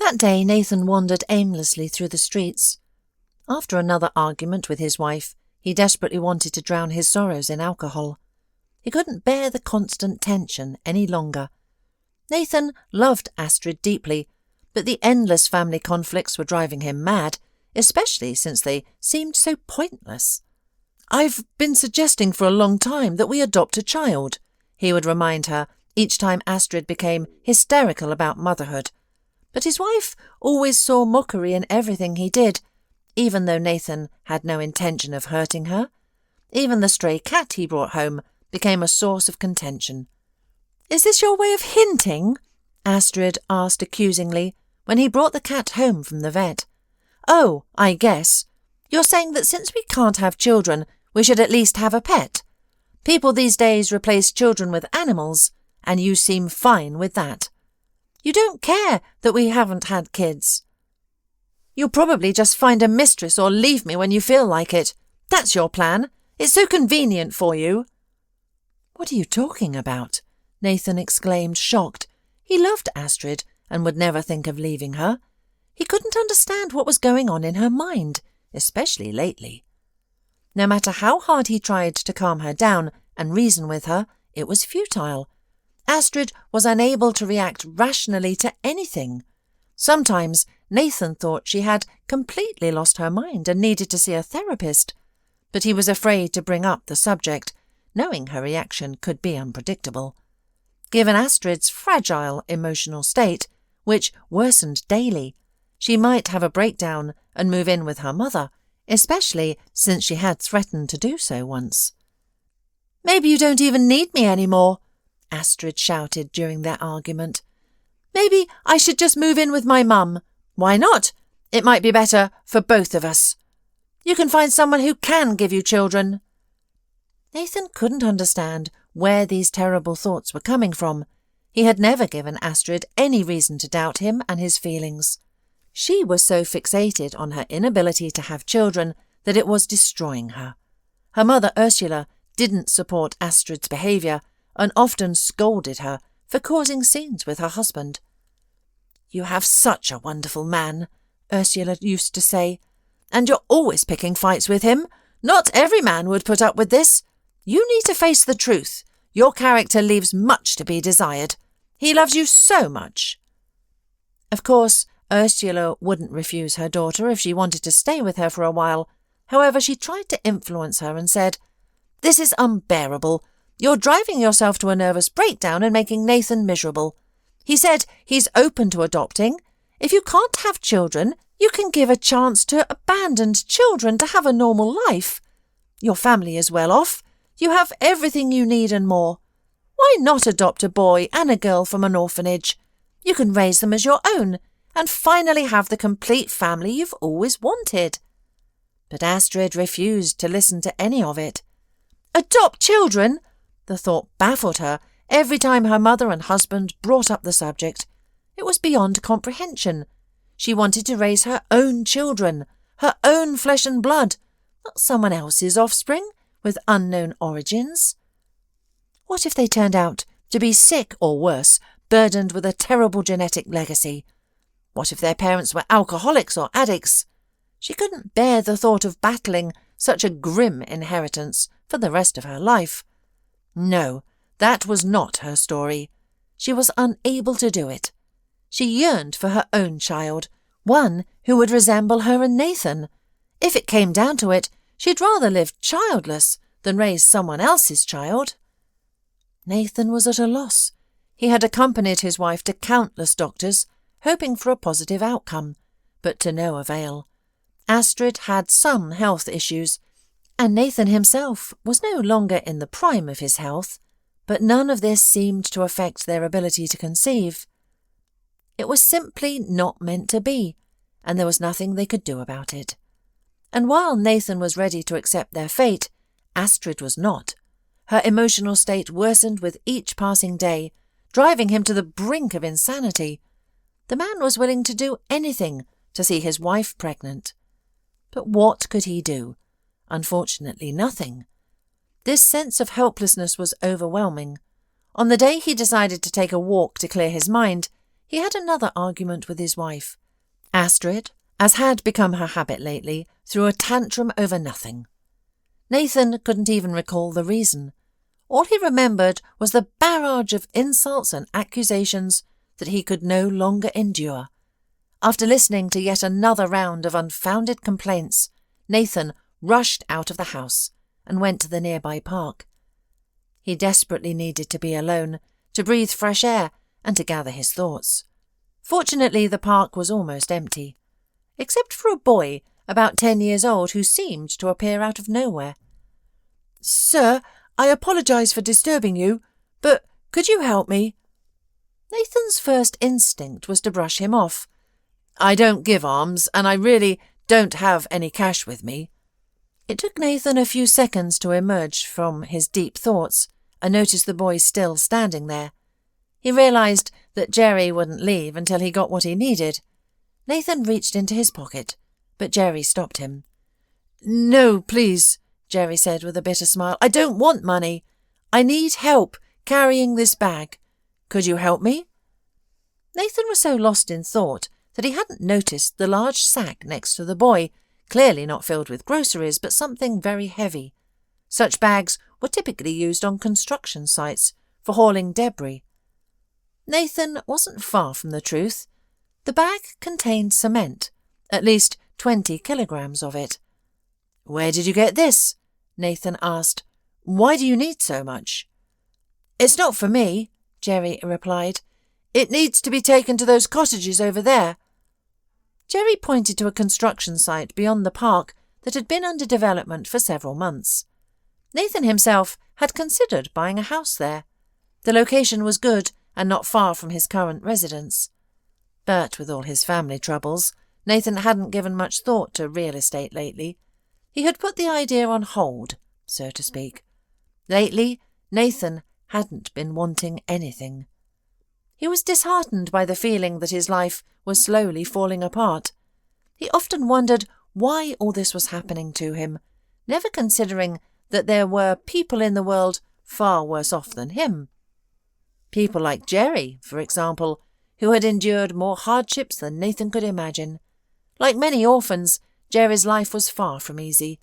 That day Nathan wandered aimlessly through the streets. After another argument with his wife, he desperately wanted to drown his sorrows in alcohol. He couldn't bear the constant tension any longer. Nathan loved Astrid deeply, but the endless family conflicts were driving him mad, especially since they seemed so pointless. "I've been suggesting for a long time that we adopt a child," he would remind her each time Astrid became hysterical about motherhood. But his wife always saw mockery in everything he did, even though Nathan had no intention of hurting her. Even the stray cat he brought home became a source of contention. "Is this your way of hinting?" Astrid asked accusingly when he brought the cat home from the vet. "Oh, I guess. You're saying that since we can't have children, we should at least have a pet. People these days replace children with animals, and you seem fine with that. You don't care that we haven't had kids. You'll probably just find a mistress or leave me when you feel like it. That's your plan. It's so convenient for you." "What are you talking about?" Nathan exclaimed, shocked. He loved Astrid and would never think of leaving her. He couldn't understand what was going on in her mind, especially lately. No matter how hard he tried to calm her down and reason with her, it was futile. Astrid was unable to react rationally to anything. Sometimes Nathan thought she had completely lost her mind and needed to see a therapist, but he was afraid to bring up the subject, knowing her reaction could be unpredictable. Given Astrid's fragile emotional state, which worsened daily, she might have a breakdown and move in with her mother, especially since she had threatened to do so once. "Maybe you don't even need me anymore," Astrid shouted during their argument. "Maybe I should just move in with my mum. Why not? It might be better for both of us. You can find someone who can give you children." Nathan couldn't understand where these terrible thoughts were coming from. He had never given Astrid any reason to doubt him and his feelings. She was so fixated on her inability to have children that it was destroying her. Her mother Ursula didn't support Astrid's behaviour and often scolded her for causing scenes with her husband. "You have such a wonderful man," Ursula used to say, "and you're always picking fights with him. Not every man would put up with this. You need to face the truth. Your character leaves much to be desired. He loves you so much." Of course, Ursula wouldn't refuse her daughter if she wanted to stay with her for a while. However, she tried to influence her and said, "This is unbearable. You're driving yourself to a nervous breakdown and making Nathan miserable. He said he's open to adopting. If you can't have children, you can give a chance to abandoned children to have a normal life. Your family is well off. You have everything you need and more. Why not adopt a boy and a girl from an orphanage? You can raise them as your own and finally have the complete family you've always wanted." But Astrid refused to listen to any of it. Adopt children? The thought baffled her every time her mother and husband brought up the subject. It was beyond comprehension. She wanted to raise her own children, her own flesh and blood, not someone else's offspring with unknown origins. What if they turned out to be sick or worse, burdened with a terrible genetic legacy? What if their parents were alcoholics or addicts? She couldn't bear the thought of battling such a grim inheritance for the rest of her life. No, that was not her story. She was unable to do it. She yearned for her own child, one who would resemble her and Nathan. If it came down to it, she'd rather live childless than raise someone else's child. Nathan was at a loss. He had accompanied his wife to countless doctors, hoping for a positive outcome, but to no avail. Astrid had some health issues, and Nathan himself was no longer in the prime of his health, but none of this seemed to affect their ability to conceive. It was simply not meant to be, and there was nothing they could do about it. And while Nathan was ready to accept their fate, Astrid was not. Her emotional state worsened with each passing day, driving him to the brink of insanity. The man was willing to do anything to see his wife pregnant. But what could he do? Unfortunately, nothing. This sense of helplessness was overwhelming. On the day he decided to take a walk to clear his mind, he had another argument with his wife. Astrid, as had become her habit lately, threw a tantrum over nothing. Nathan couldn't even recall the reason. All he remembered was the barrage of insults and accusations that he could no longer endure. After listening to yet another round of unfounded complaints, Nathan rushed out of the house and went to the nearby park. He desperately needed to be alone, to breathe fresh air and to gather his thoughts. Fortunately, the park was almost empty, except for a boy about 10 years old who seemed to appear out of nowhere. "Sir, I apologise for disturbing you, but could you help me?" Nathan's first instinct was to brush him off. "I don't give alms, and I really don't have any cash with me." It took Nathan a few seconds to emerge from his deep thoughts and notice the boy still standing there. He realised that Jerry wouldn't leave until he got what he needed. Nathan reached into his pocket, but Jerry stopped him. "No, please," Jerry said with a bitter smile. "I don't want money. I need help carrying this bag. Could you help me?" Nathan was so lost in thought that he hadn't noticed the large sack next to the boy, clearly not filled with groceries, but something very heavy. Such bags were typically used on construction sites for hauling debris. Nathan wasn't far from the truth. The bag contained cement, at least 20 kilograms of it. "Where did you get this?" Nathan asked. "Why do you need so much?" "It's not for me," Jerry replied. "It needs to be taken to those cottages over there." Jerry pointed to a construction site beyond the park that had been under development for several months. Nathan himself had considered buying a house there. The location was good and not far from his current residence. But with all his family troubles, Nathan hadn't given much thought to real estate lately. He had put the idea on hold, so to speak. Lately, Nathan hadn't been wanting anything. He was disheartened by the feeling that his life was slowly falling apart. He often wondered why all this was happening to him, never considering that there were people in the world far worse off than him. People like Jerry, for example, who had endured more hardships than Nathan could imagine. Like many orphans, Jerry's life was far from easy.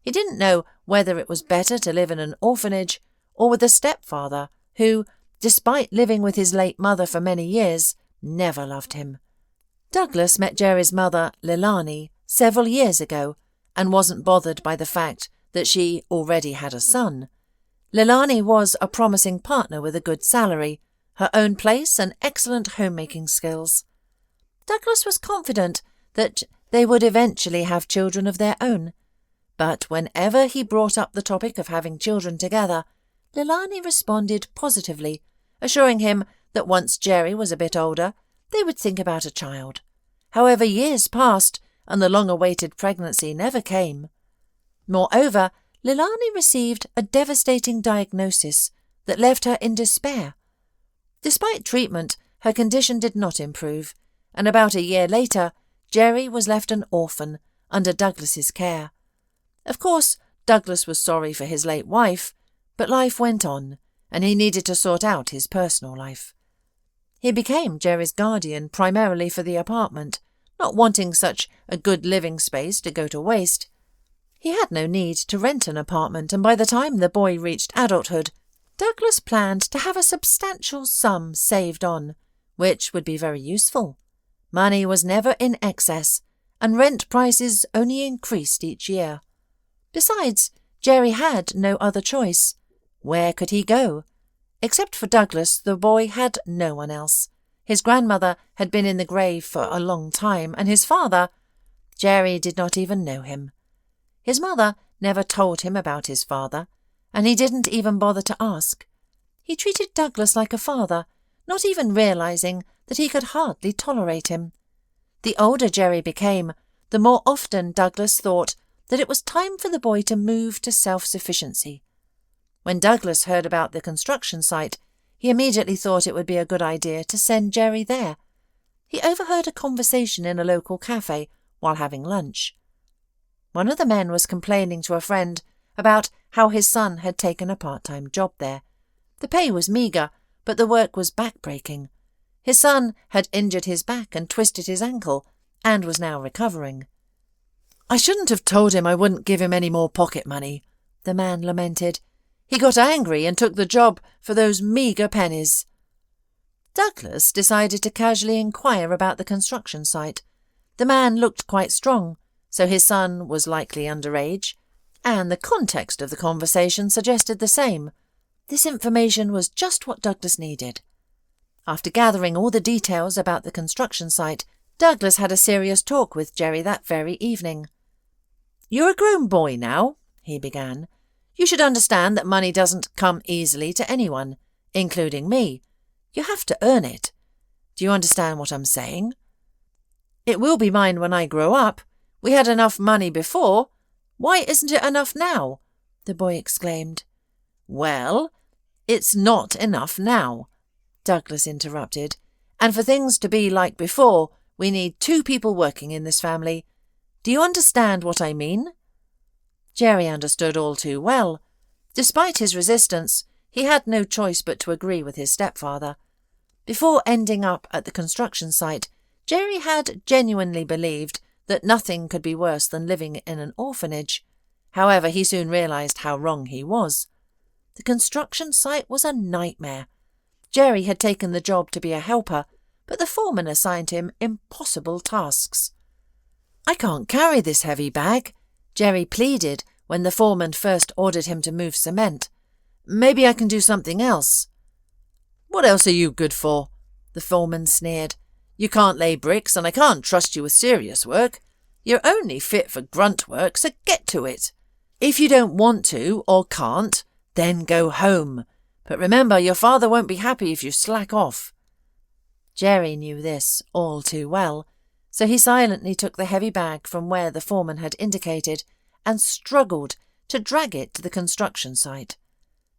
He didn't know whether it was better to live in an orphanage or with a stepfather who, despite living with his late mother for many years, never loved him. Douglas met Jerry's mother, Leilani, several years ago and wasn't bothered by the fact that she already had a son. Leilani was a promising partner with a good salary, her own place and excellent homemaking skills. Douglas was confident that they would eventually have children of their own, but whenever he brought up the topic of having children together, Leilani responded positively, assuring him that once Jerry was a bit older, they would think about a child. However, years passed and the long-awaited pregnancy never came. Moreover, Leilani received a devastating diagnosis that left her in despair. Despite treatment, her condition did not improve, and about a year later, Jerry was left an orphan under Douglas's care. Of course, Douglas was sorry for his late wife, but life went on, and he needed to sort out his personal life. He became Jerry's guardian primarily for the apartment, not wanting such a good living space to go to waste. He had no need to rent an apartment, and by the time the boy reached adulthood, Douglas planned to have a substantial sum saved on, which would be very useful. Money was never in excess, and rent prices only increased each year. Besides, Jerry had no other choice. Where could he go? Except for Douglas, the boy had no one else. His grandmother had been in the grave for a long time, and his father, Jerry did not even know him. His mother never told him about his father, and he didn't even bother to ask. He treated Douglas like a father, not even realizing that he could hardly tolerate him. The older Jerry became, the more often Douglas thought that it was time for the boy to move to self-sufficiency. When Douglas heard about the construction site, he immediately thought it would be a good idea to send Jerry there. He overheard a conversation in a local cafe while having lunch. One of the men was complaining to a friend about how his son had taken a part-time job there. The pay was meagre, but the work was back-breaking. His son had injured his back and twisted his ankle, and was now recovering. "I shouldn't have told him I wouldn't give him any more pocket money," the man lamented. "He got angry and took the job for those meagre pennies." Douglas decided to casually inquire about the construction site. The man looked quite strong, so his son was likely underage, and the context of the conversation suggested the same. This information was just what Douglas needed. After gathering all the details about the construction site, Douglas had a serious talk with Jerry that very evening. "You're a grown boy now," he began. "You should understand that money doesn't come easily to anyone, including me. You have to earn it. Do you understand what I'm saying? It will be mine when I grow up. We had enough money before. Why isn't it enough now?" the boy exclaimed. "Well, it's not enough now," Douglas interrupted. "And for things to be like before, we need 2 people working in this family. Do you understand what I mean?" Jerry understood all too well. Despite his resistance, he had no choice but to agree with his stepfather. Before ending up at the construction site, Jerry had genuinely believed that nothing could be worse than living in an orphanage. However, he soon realized how wrong he was. The construction site was a nightmare. Jerry had taken the job to be a helper, but the foreman assigned him impossible tasks. "I can't carry this heavy bag," Jerry pleaded when the foreman first ordered him to move cement. "Maybe I can do something else." "What else are you good for?" the foreman sneered. "You can't lay bricks, and I can't trust you with serious work. You're only fit for grunt work, so get to it. If you don't want to or can't, then go home. But remember, your father won't be happy if you slack off." Jerry knew this all too well, so he silently took the heavy bag from where the foreman had indicated and struggled to drag it to the construction site.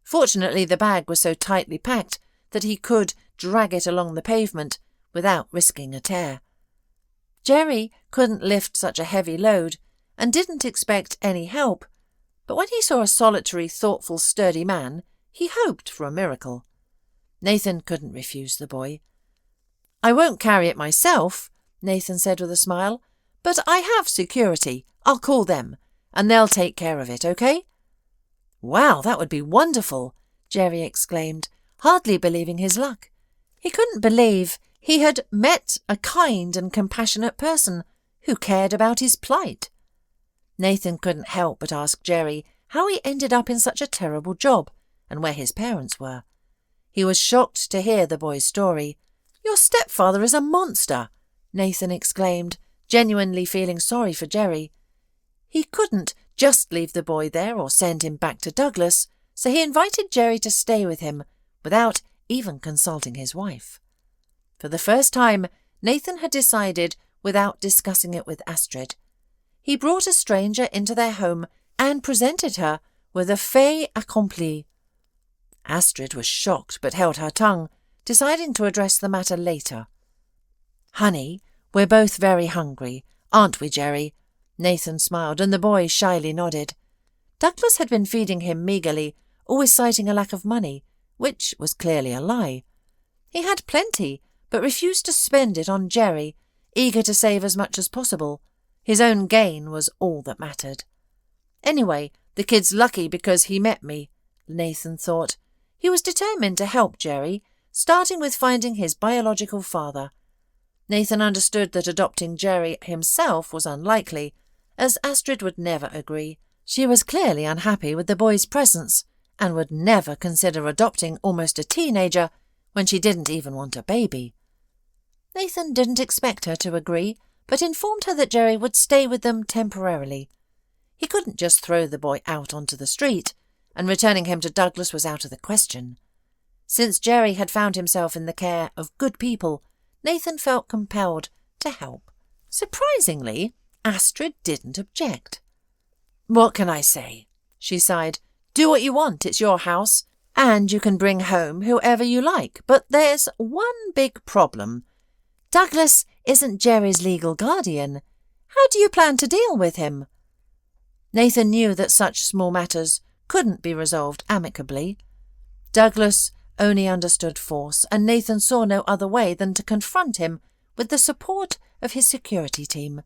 Fortunately, the bag was so tightly packed that he could drag it along the pavement without risking a tear. Jerry couldn't lift such a heavy load and didn't expect any help, but when he saw a solitary, thoughtful, sturdy man, he hoped for a miracle. Nathan couldn't refuse the boy. "I won't carry it myself," Nathan said with a smile, "but I have security. I'll call them, and they'll take care of it, okay?" "Wow, that would be wonderful," Jerry exclaimed, hardly believing his luck. He couldn't believe he had met a kind and compassionate person who cared about his plight. Nathan couldn't help but ask Jerry how he ended up in such a terrible job and where his parents were. He was shocked to hear the boy's story. "Your stepfather is a monster," Nathan exclaimed, genuinely feeling sorry for Jerry. He couldn't just leave the boy there or send him back to Douglas, so he invited Jerry to stay with him without even consulting his wife. For the first time, Nathan had decided without discussing it with Astrid. He brought a stranger into their home and presented her with a fait accompli. Astrid was shocked but held her tongue, deciding to address the matter later. "Honey, we're both very hungry, aren't we, Jerry?" Nathan smiled, and the boy shyly nodded. Douglas had been feeding him meagerly, always citing a lack of money, which was clearly a lie. He had plenty, but refused to spend it on Jerry, eager to save as much as possible. His own gain was all that mattered. "Anyway, the kid's lucky because he met me," Nathan thought. He was determined to help Jerry, starting with finding his biological father. Nathan understood that adopting Jerry himself was unlikely, as Astrid would never agree. She was clearly unhappy with the boy's presence and would never consider adopting almost a teenager when she didn't even want a baby. Nathan didn't expect her to agree, but informed her that Jerry would stay with them temporarily. He couldn't just throw the boy out onto the street, and returning him to Douglas was out of the question. Since Jerry had found himself in the care of good people, Nathan felt compelled to help. Surprisingly, Astrid didn't object. "What can I say?" she sighed. "Do what you want, it's your house, and you can bring home whoever you like. But there's one big problem. Douglas isn't Jerry's legal guardian. How do you plan to deal with him?" Nathan knew that such small matters couldn't be resolved amicably. Douglas only understood force, and Nathan saw no other way than to confront him with the support of his security team.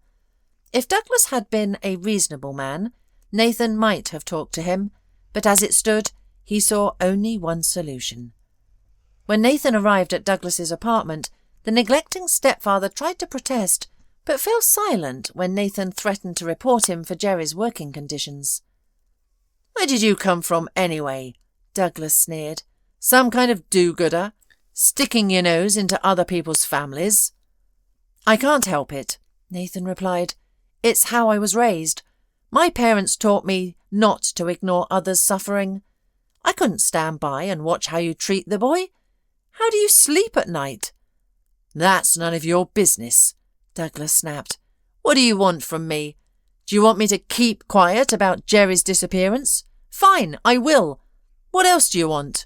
If Douglas had been a reasonable man, Nathan might have talked to him, but as it stood, he saw only one solution. When Nathan arrived at Douglas's apartment, the neglecting stepfather tried to protest, but fell silent when Nathan threatened to report him for Jerry's working conditions. "Where did you come from anyway?" Douglas sneered. "Some kind of do-gooder, sticking your nose into other people's families?" "I can't help it," Nathan replied. "It's how I was raised. My parents taught me not to ignore others' suffering. I couldn't stand by and watch how you treat the boy. How do you sleep at night?" "That's none of your business," Douglas snapped. "What do you want from me? Do you want me to keep quiet about Jerry's disappearance? Fine, I will. What else do you want?"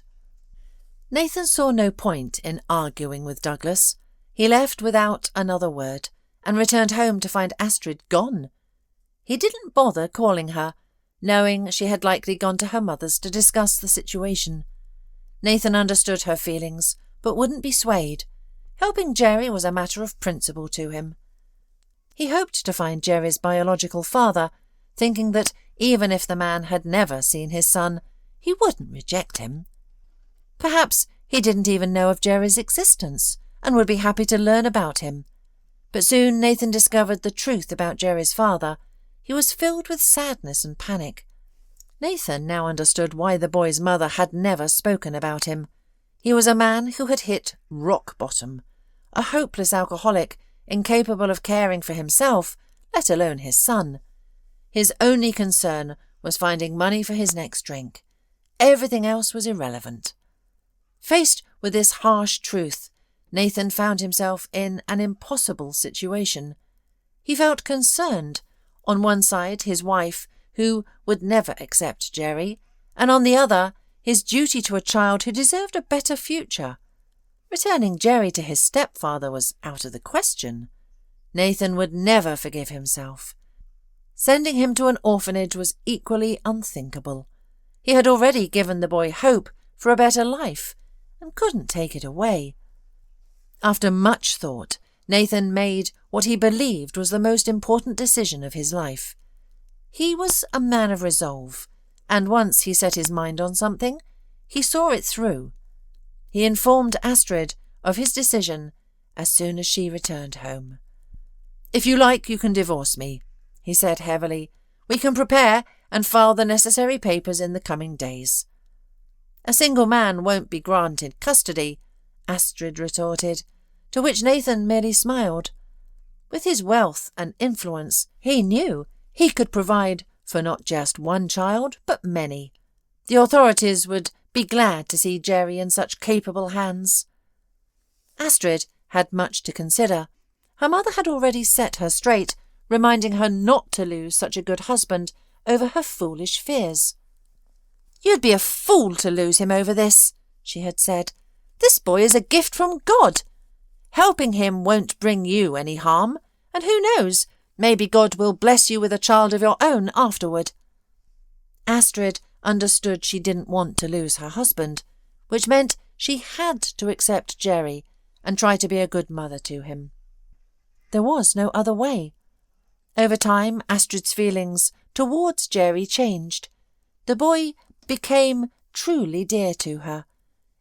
Nathan saw no point in arguing with Douglas. He left without another word and returned home to find Astrid gone. He didn't bother calling her, knowing she had likely gone to her mother's to discuss the situation. Nathan understood her feelings, but wouldn't be swayed. Helping Jerry was a matter of principle to him. He hoped to find Jerry's biological father, thinking that even if the man had never seen his son, he wouldn't reject him. Perhaps he didn't even know of Jerry's existence and would be happy to learn about him. But soon Nathan discovered the truth about Jerry's father. He was filled with sadness and panic. Nathan now understood why the boy's mother had never spoken about him. He was a man who had hit rock bottom, a hopeless alcoholic, incapable of caring for himself, let alone his son. His only concern was finding money for his next drink. Everything else was irrelevant. Faced with this harsh truth, Nathan found himself in an impossible situation. He felt concerned. On one side, his wife, who would never accept Jerry, and on the other, his duty to a child who deserved a better future. Returning Jerry to his stepfather was out of the question. Nathan would never forgive himself. Sending him to an orphanage was equally unthinkable. He had already given the boy hope for a better life, and couldn't take it away. After much thought, Nathan made what he believed was the most important decision of his life. He was a man of resolve, and once he set his mind on something, he saw it through. He informed Astrid of his decision as soon as she returned home. "If you like, you can divorce me," he said heavily. "We can prepare and file the necessary papers in the coming days." "A single man won't be granted custody," Astrid retorted, to which Nathan merely smiled. With his wealth and influence, he knew he could provide for not just one child, but many. The authorities would be glad to see Jerry in such capable hands. Astrid had much to consider. Her mother had already set her straight, reminding her not to lose such a good husband over her foolish fears. "You'd be a fool to lose him over this," she had said. "This boy is a gift from God. Helping him won't bring you any harm, and who knows, maybe God will bless you with a child of your own afterward." Astrid understood she didn't want to lose her husband, which meant she had to accept Jerry and try to be a good mother to him. There was no other way. Over time, Astrid's feelings towards Jerry changed. The boy became truly dear to her.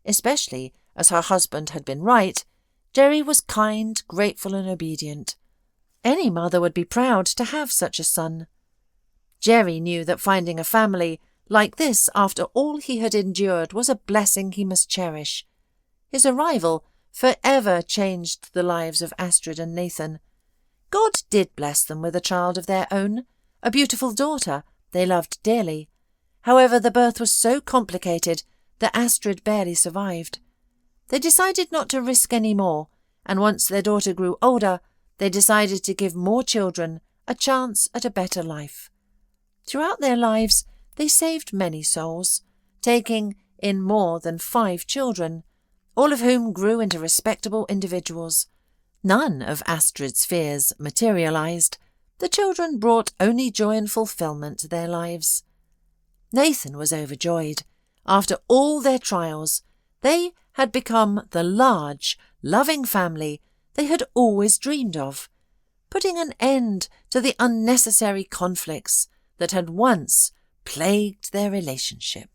Especially as her husband had been right, Jerry was kind, grateful and obedient. Any mother would be proud to have such a son. Jerry knew that finding a family like this after all he had endured was a blessing he must cherish. His arrival forever changed the lives of Astrid and Nathan. God did bless them with a child of their own, a beautiful daughter they loved dearly. However, the birth was so complicated that Astrid barely survived. They decided not to risk any more, and once their daughter grew older, they decided to give more children a chance at a better life. Throughout their lives, they saved many souls, taking in more than 5 children, all of whom grew into respectable individuals. None of Astrid's fears materialized. The children brought only joy and fulfillment to their lives. Nathan was overjoyed. After all their trials, They had become the large, loving family they had always dreamed of, putting an end to the unnecessary conflicts that had once plagued their relationship.